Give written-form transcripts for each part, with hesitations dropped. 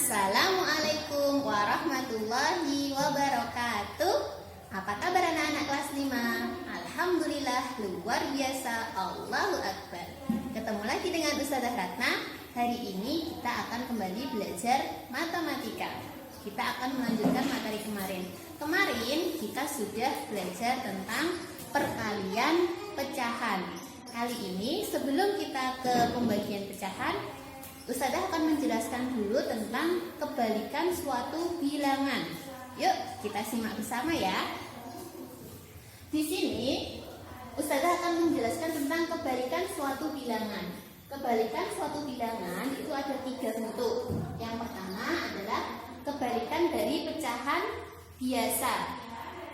Assalamualaikum warahmatullahi wabarakatuh. Apa kabar anak-anak kelas 5? Alhamdulillah luar biasa, Allahu Akbar. Ketemu lagi dengan Ustazah Ratna. Hari ini kita akan kembali belajar matematika. Kita akan melanjutkan materi kemarin. Kemarin kita sudah belajar tentang perkalian pecahan. Kali ini sebelum kita ke pembagian pecahan, Ustazah akan menjelaskan dulu tentang kebalikan suatu bilangan. Yuk, kita simak bersama ya. Di sini Ustazah akan menjelaskan tentang kebalikan suatu bilangan. Kebalikan suatu bilangan itu ada 3 bentuk. Yang pertama adalah kebalikan dari pecahan biasa.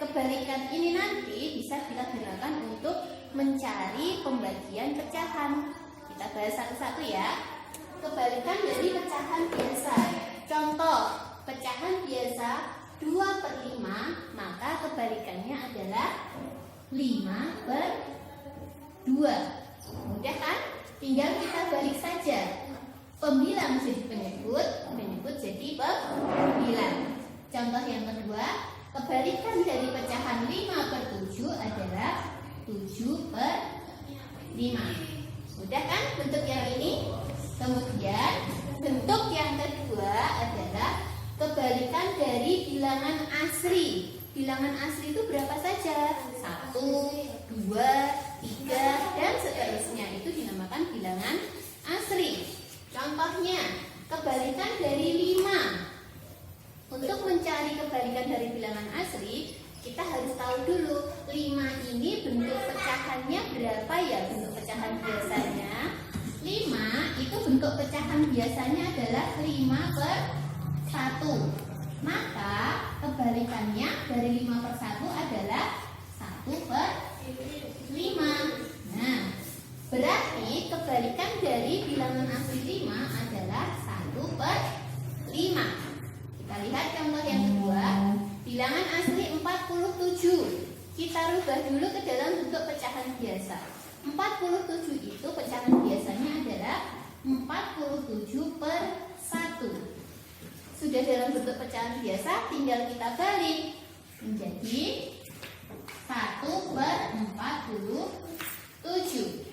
Kebalikan ini nanti bisa kita gunakan untuk mencari pembagian pecahan. Kita bahas satu-satu ya. Kebalikan dari pecahan biasa. Contoh, pecahan biasa 2/5, maka kebalikannya adalah 5/2. Mudah kan? Tinggal kita balik saja. Pembilang jadi penyebut, penyebut jadi pembilang. Contoh yang kedua, kebalikan dari pecahan 5/7 adalah 7/5. Mudah kan bentuk yang ini? Kemudian bentuk yang kedua adalah kebalikan dari bilangan asli. Bilangan asli itu berapa saja? 1, 2, 3, dan seterusnya. Itu dinamakan bilangan asli. Contohnya, kebalikan dari 5. Untuk mencari kebalikan dari bilangan asli, kita harus tahu dulu 5 ini bentuk pecahannya berapa ya? Bentuk pecahan biasanya 5 itu bentuk pecahan biasanya adalah 5/1. Maka kebalikannya dari 5/1 adalah 1/5. Nah, berarti kebalikan dari bilangan asli 5 adalah 1/5. Kita lihat contoh yang kedua. Bilangan asli 47. Kita rubah dulu ke dalam bentuk pecahan biasa. 47 itu pecahan biasanya adalah 47/1. Sudah dalam bentuk pecahan biasa, tinggal kita balik menjadi 1/47.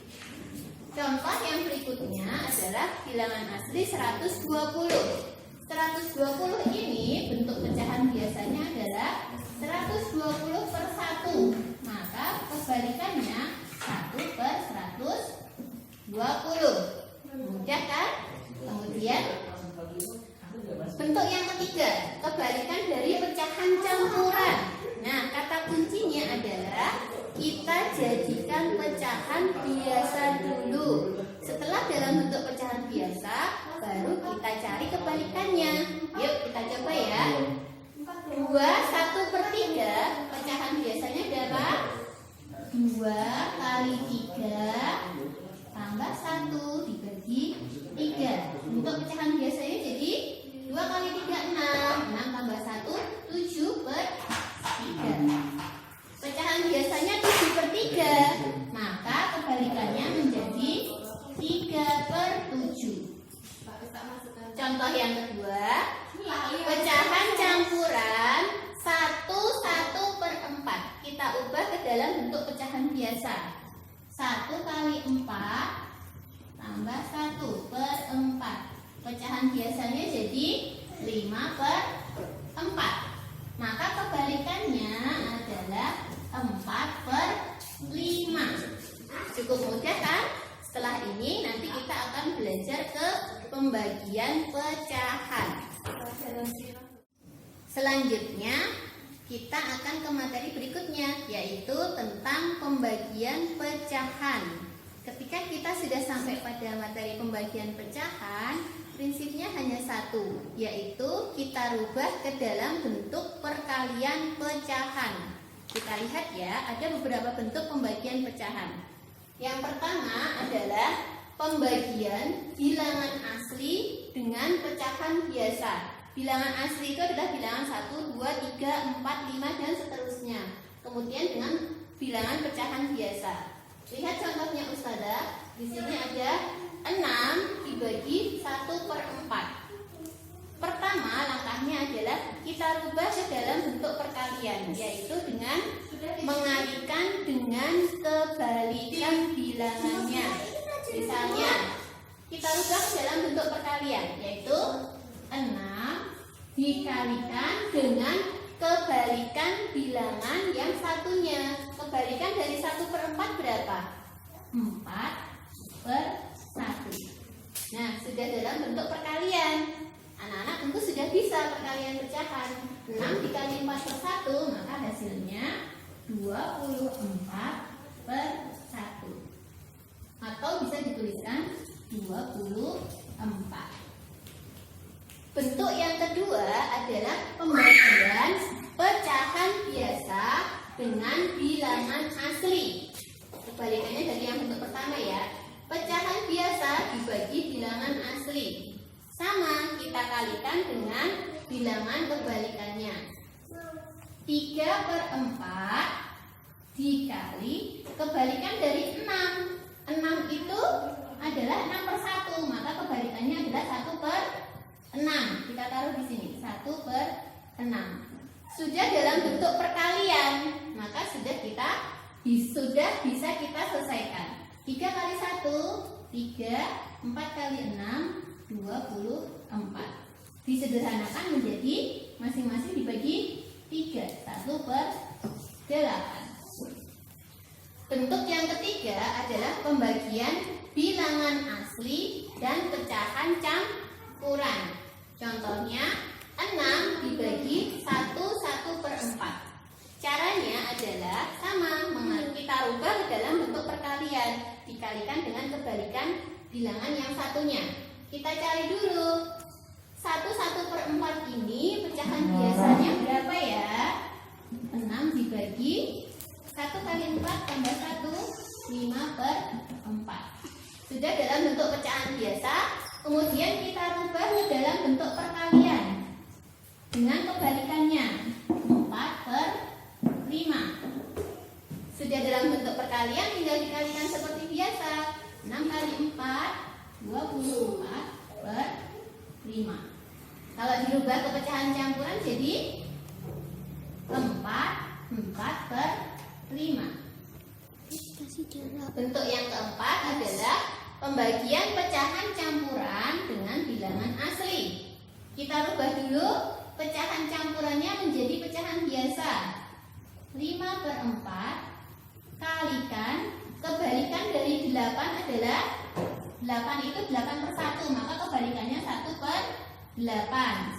Contoh yang berikutnya adalah bilangan asli 120. 120 ini bentuk pecahan biasanya adalah 120/1. Maka kebalikannya 1/120. Mudah kan? Kemudian bentuk yang ketiga, kebalikan dari pecahan campuran. Nah, kata kuncinya adalah kita jadikan pecahan biasa dulu. Setelah dalam bentuk pecahan biasa, baru kita cari kebalikannya. Yuk kita coba ya. 1/3 pecahan biasanya berapa? 2 kali 3 tambah 1 dibagi 3. Bentuk pecahan biasanya jadi 2 kali 3 6. 6 tambah 1 7/3. Pecahan biasanya 7/3. Maka kebalikannya menjadi 3/7. Contoh yang kedua, pecahan campuran 1/4. Kita ubah ke dalam bentuk pecahan biasa. 1 kali 4 tambah 1/4. Pecahan biasanya jadi 5/4. Maka kebalikannya adalah 4/5. Cukup mudah kan? Setelah ini nanti kita akan belajar ke pembagian pecahan. Selanjutnya kita akan ke materi berikutnya, yaitu tentang pembagian pecahan. Ketika kita sudah sampai pada materi pembagian pecahan, prinsipnya hanya satu, yaitu kita rubah ke dalam bentuk perkalian pecahan. Kita lihat ya, ada beberapa bentuk pembagian pecahan. Yang pertama adalah pembagian bilangan asli dengan pecahan biasa. Bilangan asli itu adalah bilangan 1, 2, 3, 4, 5, dan seterusnya. Kemudian dengan bilangan pecahan biasa. Lihat contohnya Ustazah. Di sini ada 6 dibagi 1/4. Pertama perkalian, yaitu dengan mengalihkan dengan kebalikan bilangannya. Misalnya, kita rubah dalam bentuk perkalian, yaitu 6 dikalikan dengan kebalikan bilangan yang satunya. Kebalikan dari 1/4 berapa? 4/1. Nah, sudah dalam bentuk perkalian. Anak-anak tentu sudah bisa perkalian pecahan. 6 dikali 4/1, maka hasilnya 24/1. Atau bisa dituliskan 24. Bentuk yang kedua adalah pembagian pecahan biasa dengan bilangan asli. Kebalikannya dari yang bentuk pertama ya. Pecahan biasa dibagi bilangan asli. Sama, kita kalikan dengan bilangan kebalikannya. 3/4 dikali kebalikan dari 6. 6 itu adalah 6/1, maka kebalikannya adalah 1/6. Kita taruh di sini, 1/6. Sudah dalam bentuk perkalian, maka sudah bisa kita selesaikan. 3 kali 1, 3, 4 kali 6, 24. Disederhanakan menjadi masing-masing dibagi 3, 1/8. Bentuk yang ketiga adalah pembagian bilangan asli dan pecahan campuran. Contohnya 6 dibagi 1/4. Caranya adalah sama, kita rubah ke dalam bentuk perkalian, dikalikan dengan kebalikan bilangan yang satunya. Kita cari dulu 1/4 ini pecahan biasanya berapa ya? 6 dibagi 1 kali 4 tambah 1, 5/4. Sudah dalam bentuk pecahan biasa, kemudian kita rubah ke dalam bentuk perkalian dengan kebalikannya 4/5. Sudah dalam bentuk perkalian, tinggal dikalikan seperti biasa. 6 kali 4, 24/5. Kalau dirubah ke pecahan campuran jadi 4/5. Bentuk yang keempat adalah pembagian pecahan campuran dengan bilangan asli. Kita rubah dulu pecahan campurannya menjadi pecahan biasa. 5/4 kalikan kebalikan dari 8 adalah 8 itu 8/1, maka kebalikannya 1/8.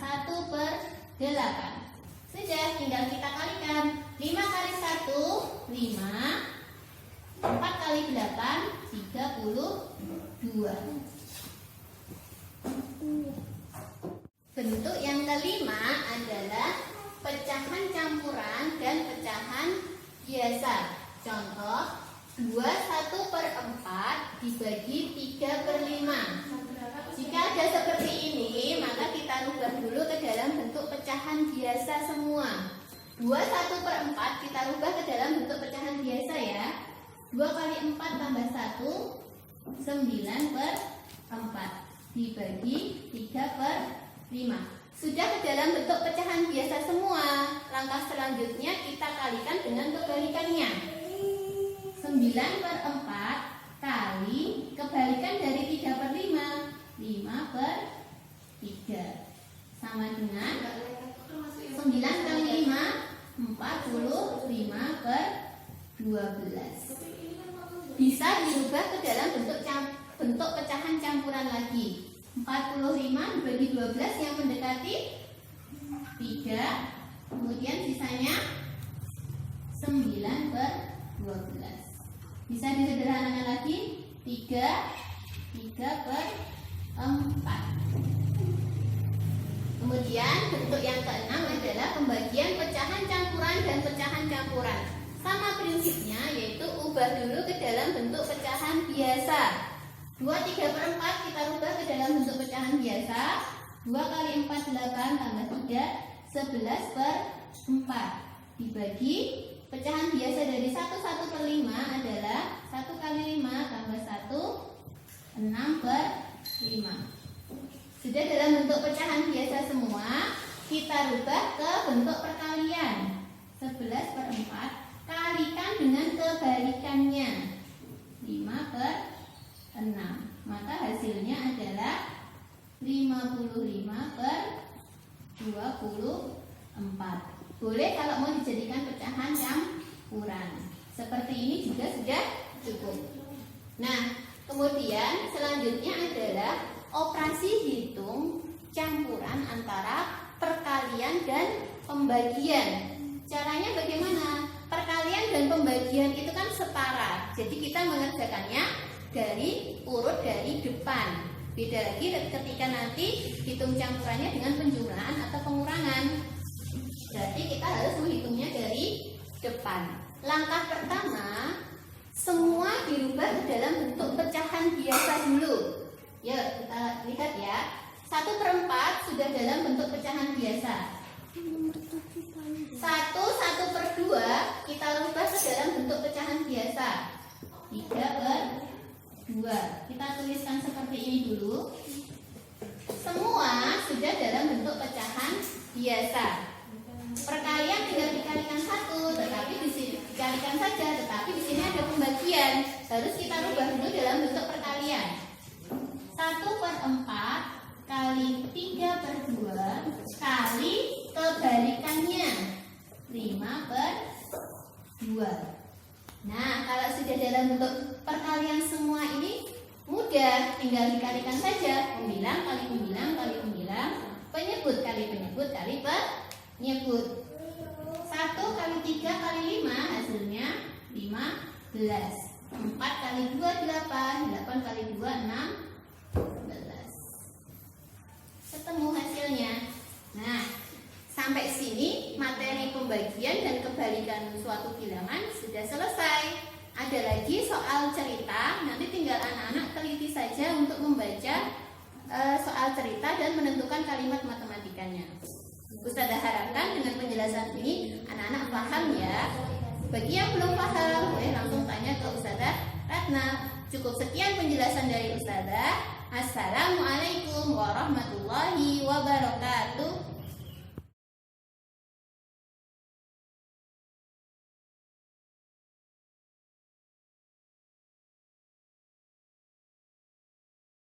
1/8. Sudah, tinggal kita kalikan. 5 kali 1, 5. 4 kali 8, 32. Bentuk yang kelima adalah pecahan campuran dan pecahan biasa. Contoh, 21/4 dibagi 3/5. Jika ada seperti ini, maka kita rubah dulu ke dalam bentuk pecahan biasa semua. 21/4 kita rubah ke dalam bentuk pecahan biasa ya. 2 kali 4 tambah 1, 9/4 dibagi 3/5. Sudah ke dalam bentuk pecahan biasa semua. Langkah selanjutnya kita kalikan dengan kebalikannya. 9/4 kali kebalikan dari 3/5, 5/3. Sama dengan 9 kali 5, 45/12. Bisa dirubah ke dalam bentuk pecahan campuran lagi. 45 dibagi 12 yang mendekati 3, kemudian sisanya 9/12. Bisa disederhanakan lagi 3/4. Kemudian bentuk yang keenam adalah pembagian pecahan campuran dan pecahan campuran. Sama prinsipnya, yaitu ubah dulu ke dalam bentuk pecahan biasa. 2/3/4 kita rubah ke dalam bentuk pecahan biasa. 2 kali 4, 8 tambah 3, 11/4 dibagi pecahan biasa dari 1/5 adalah 1 kali 5 tambah 1, 6/5. Sudah dalam bentuk pecahan biasa semua, kita rubah ke bentuk perkalian. 11/4 kalikan dengan kebalikannya 5/6, maka hasilnya adalah 55/24. Boleh kalau mau dijadikan pecahan campuran. Seperti ini juga sudah cukup. Nah, kemudian selanjutnya adalah operasi hitung campuran antara perkalian dan pembagian. Caranya bagaimana? Perkalian dan pembagian itu kan setara. Jadi kita mengerjakannya dari urut dari depan. Beda lagi ketika nanti hitung campurannya dengan penjumlahan atau pengurangan. Berarti kita harus menghitungnya dari depan. Langkah pertama, semua dirubah dalam bentuk pecahan biasa dulu. Yuk kita lihat ya. 1/4 sudah dalam bentuk pecahan biasa. 1/2 kita rubah ke dalam bentuk pecahan biasa. 3/2 kita tuliskan seperti ini dulu. Semua sudah dalam bentuk pecahan biasa. Perkalian tinggal dikalikan 1, tetapi di sini dikalikan saja, tetapi di sini ada pembagian. Harus kita rubah dulu dalam bentuk perkalian. 1/4 kali 3/2 kali kebalikannya 5/2. Nah, kalau sudah dalam bentuk perkalian semua ini mudah, tinggal dikalikan saja. Pembilang kali pembilang kali pembilang, penyebut kali penyebut kali penyebut. 1 kali 3 kali 5 hasilnya 15. 4 kali 2 8, 8 kali 2 16. Ketemu hasilnya. Nah, sampai sini materi pembagian dan kebalikan suatu bilangan sudah selesai. Ada lagi soal cerita, nanti tinggal anak-anak teliti saja untuk membaca soal cerita dan menentukan kalimat matematikanya. Ustazah harapkan dengan penjelasan ini anak-anak paham ya. Bagi yang belum paham, boleh langsung tanya ke Ustazah Ratna. Cukup sekian penjelasan dari Ustazah. Assalamualaikum warahmatullahi wabarakatuh.